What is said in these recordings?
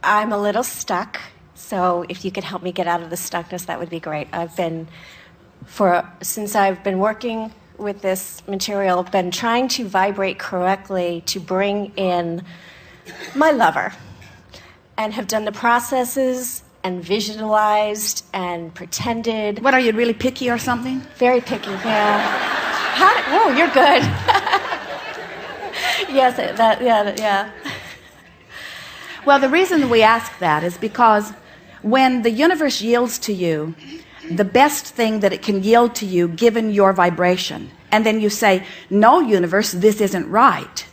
I'm a little stuck, so if you could help me get out of the stuckness, that would be great. Since I've been working with this material, been trying to vibrate correctly to bring in my lover, and have done the processes and visualized and pretended. What, are you really picky or something? Very picky, yeah. Oh, you're good. Yes, yeah. Well, the reason we ask that is because when the universe yields to you the best thing that it can yield to you given your vibration, and then you say, no, universe, this isn't right,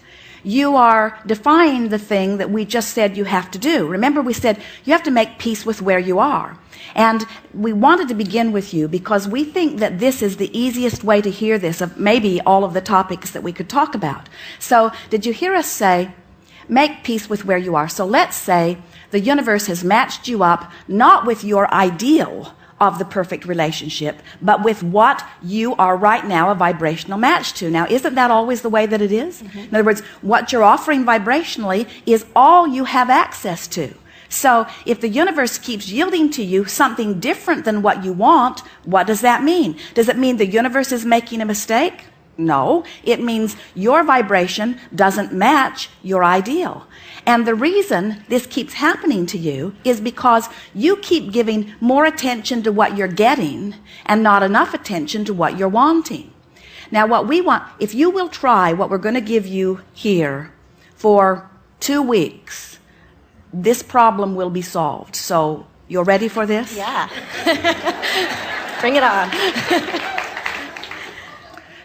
you are defying the thing that we just said you have to do. Remember, we said you have to make peace with where you are. And we wanted to begin with you because we think that this is the easiest way to hear this of maybe all of the topics that we could talk about. So did you hear us say, make peace with where you are? So let's say the universe has matched you up not with your ideal of the perfect relationship, but with what you are right now a vibrational match to. Now, isn't that always the way that it is? Mm-hmm. In other words, what you're offering vibrationally is all you have access to. So if the universe keeps yielding to you something different than what you want, what does that mean? Does it mean the universe is making a mistake? No, it means your vibration doesn't match your ideal. And the reason this keeps happening to you is because you keep giving more attention to what you're getting and not enough attention to what you're wanting. Now, what we want, if you will try what we're going to give you here for 2 weeks, this problem will be solved. So, you're ready for this? Yeah. Bring it on.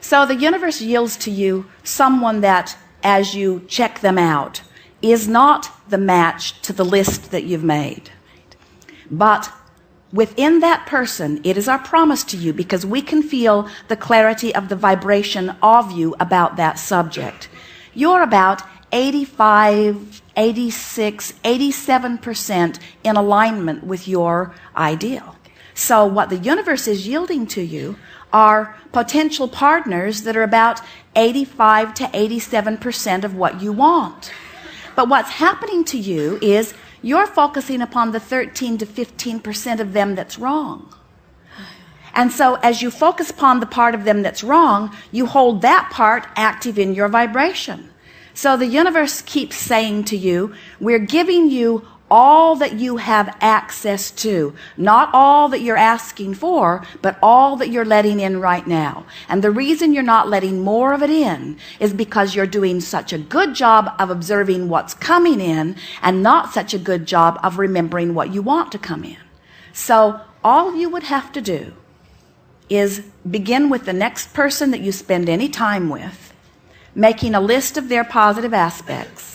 So the universe yields to you someone that, as you check them out, is not the match to the list that you've made. But within that person, it is our promise to you, because we can feel the clarity of the vibration of you about that subject. You're about 85, 86, 87% in alignment with your ideal. So what the universe is yielding to you are potential partners that are about 85 to 87% of what you want. But what's happening to you is you're focusing upon the 13 to 15% of them that's wrong. And so as you focus upon the part of them that's wrong, you hold that part active in your vibration. So the universe keeps saying to you, we're giving you all that you have access to, not all that you're asking for, but all that you're letting in right now. And the reason you're not letting more of it in is because you're doing such a good job of observing what's coming in and not such a good job of remembering what you want to come in. So all you would have to do is begin with the next person that you spend any time with, making a list of their positive aspects.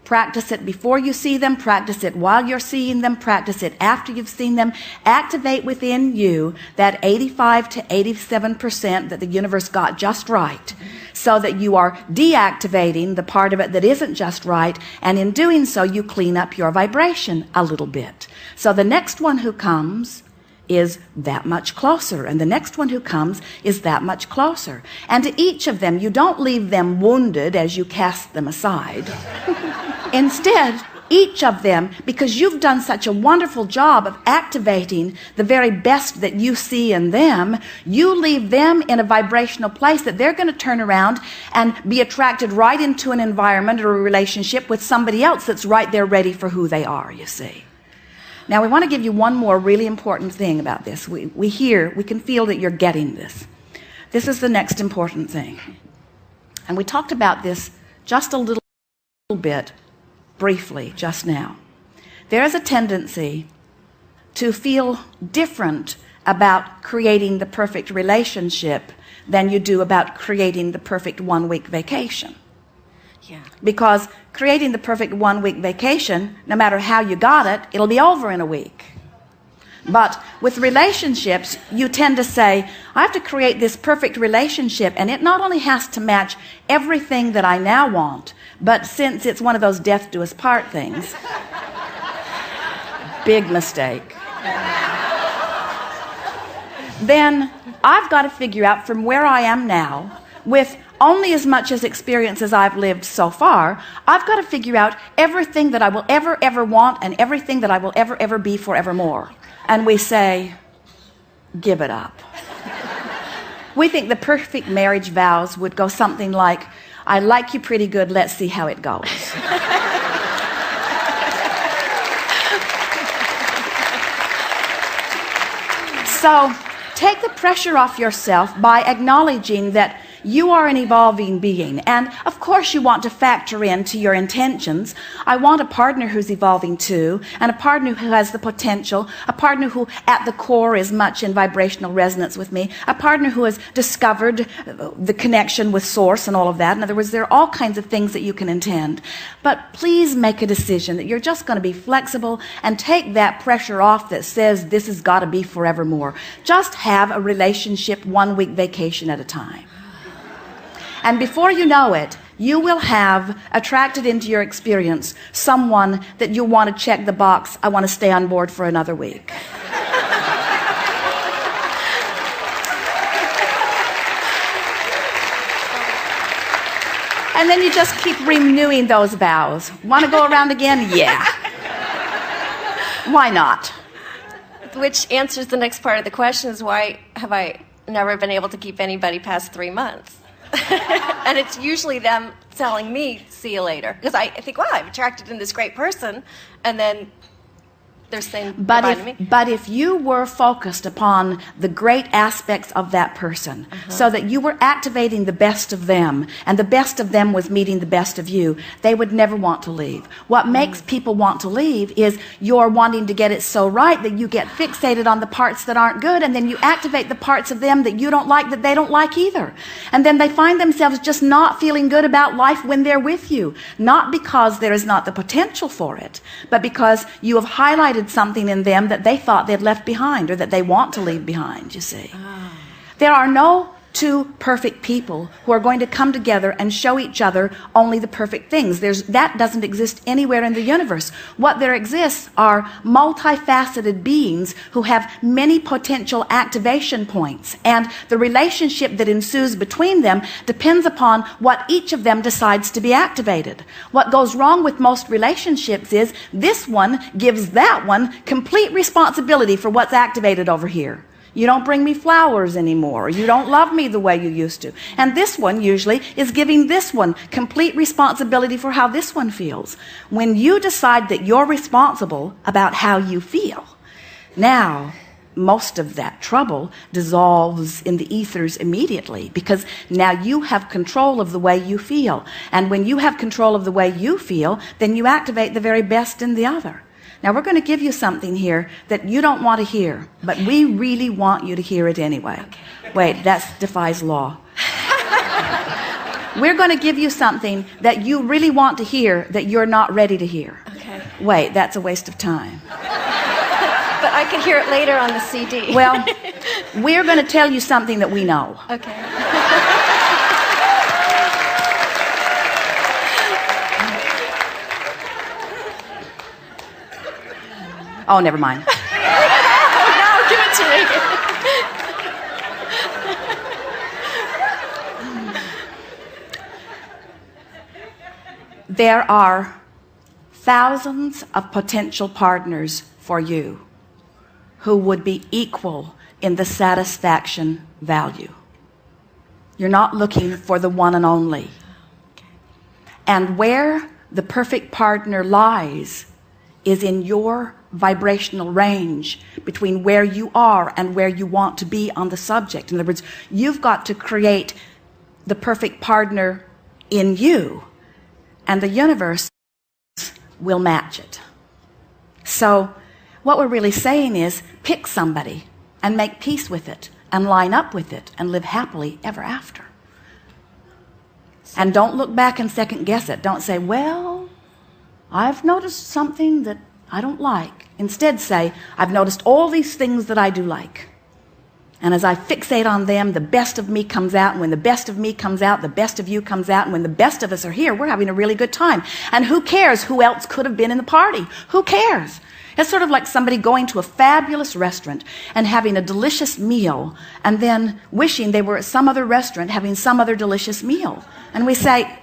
Practice it before you see them, practice it while you're seeing them, practice it after you've seen them. Activate within you that 85 to 87% that the universe got just right, so that you are deactivating the part of it that isn't just right, and in doing so you clean up your vibration a little bit. So the next one who comes is that much closer, and the next one who comes is that much closer. And to each of them, you don't leave them wounded as you cast them aside. Instead, each of them, because you've done such a wonderful job of activating the very best that you see in them, you leave them in a vibrational place that they're going to turn around and be attracted right into an environment or a relationship with somebody else that's right there ready for who they are, you see. Now, we want to give you one more really important thing about this. We can feel that you're getting this. This is the next important thing. And we talked about this just a little bit briefly just now. There is a tendency to feel different about creating the perfect relationship than you do about creating the perfect 1-week vacation. Yeah. Because creating the perfect 1-week vacation, no matter how you got it, it'll be over in a week. But with relationships, you tend to say, I have to create this perfect relationship, and it not only has to match everything that I now want, but since it's one of those death do us part things, big mistake. Then I've got to figure out from where I am now, with only as much as experience as I've lived so far. I've got to figure out everything that I will ever want and everything that I will ever be forevermore. And we say, give it up. We think the perfect marriage vows would go something like, I like you pretty good, let's see how it goes. So take the pressure off yourself by acknowledging that you are an evolving being. And of course you want to factor into your intentions, I want a partner who's evolving too, and a partner who has the potential, a partner who at the core is much in vibrational resonance with me, a partner who has discovered the connection with source and all of that. In other words, there are all kinds of things that you can intend. But please make a decision that you're just going to be flexible and take that pressure off that says this has got to be forevermore. Just have a relationship 1 week vacation at a time. And before you know it, you will have attracted into your experience someone that you want to check the box, I want to stay on board for another week. And then you just keep renewing those vows. Want to go around again? Yeah. Why not? Which answers the next part of the question is, why have I never been able to keep anybody past 3 months? And it's usually them telling me, see you later. Because I think, wow, I've attracted in this great person. And then they're saying goodbye to me. But if you were focused upon the great aspects of that person, so that you were activating the best of them, and the best of them was meeting the best of you, they would never want to leave. What makes people want to leave is you're wanting to get it so right that you get fixated on the parts that aren't good, and then you activate the parts of them that you don't like, that they don't like either. And then they find themselves just not feeling good about life when they're with you. Not because there is not the potential for it, but because you have highlighted something in them that they thought they'd left behind, or that they want to leave behind, you see. There are no two perfect people who are going to come together and show each other only the perfect things. That doesn't exist anywhere in the universe. What there exists are multifaceted beings who have many potential activation points, and the relationship that ensues between them depends upon what each of them decides to be activated. What goes wrong with most relationships is this one gives that one complete responsibility for what's activated over here. You don't bring me flowers anymore. You don't love me the way you used to. And this one usually is giving this one complete responsibility for how this one feels. When you decide that you're responsible about how you feel, now most of that trouble dissolves in the ethers immediately, because now you have control of the way you feel. And when you have control of the way you feel, then you activate the very best in the other. Now we're going to give you something here that you don't want to hear, but we really want you to hear it anyway. Wait, that defies law. We're going to give you something that you really want to hear that you're not ready to hear. Okay. Wait, that's a waste of time. But I can hear it later on the CD. Well, we're going to tell you something that we know. Okay. Oh, never mind. No, give it to me. There are thousands of potential partners for you who would be equal in the satisfaction value. You're not looking for the one and only. And where the perfect partner lies is in your vibrational range between where you are and where you want to be on the subject. In other words, you've got to create the perfect partner in you, and the universe will match it. So what we're really saying is, pick somebody and make peace with it and line up with it and live happily ever after. And don't look back and second guess it. Don't say, well, I've noticed something that I don't like. Instead say, I've noticed all these things that I do like. And as I fixate on them, the best of me comes out. And when the best of me comes out, the best of you comes out. And when the best of us are here, we're having a really good time. And who cares who else could have been in the party? Who cares? It's sort of like somebody going to a fabulous restaurant and having a delicious meal and then wishing they were at some other restaurant having some other delicious meal. And we say,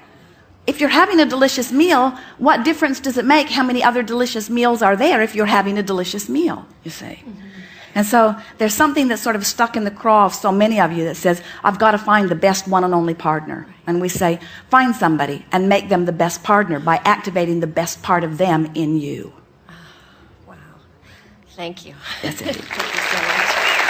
if you're having a delicious meal, what difference does it make how many other delicious meals are there if you're having a delicious meal, you see? And so there's something that's sort of stuck in the craw of so many of you that says, I've got to find the best one and only partner. And we say, find somebody and make them the best partner by activating the best part of them in you. Wow. Thank you. That's it. Thank you so much.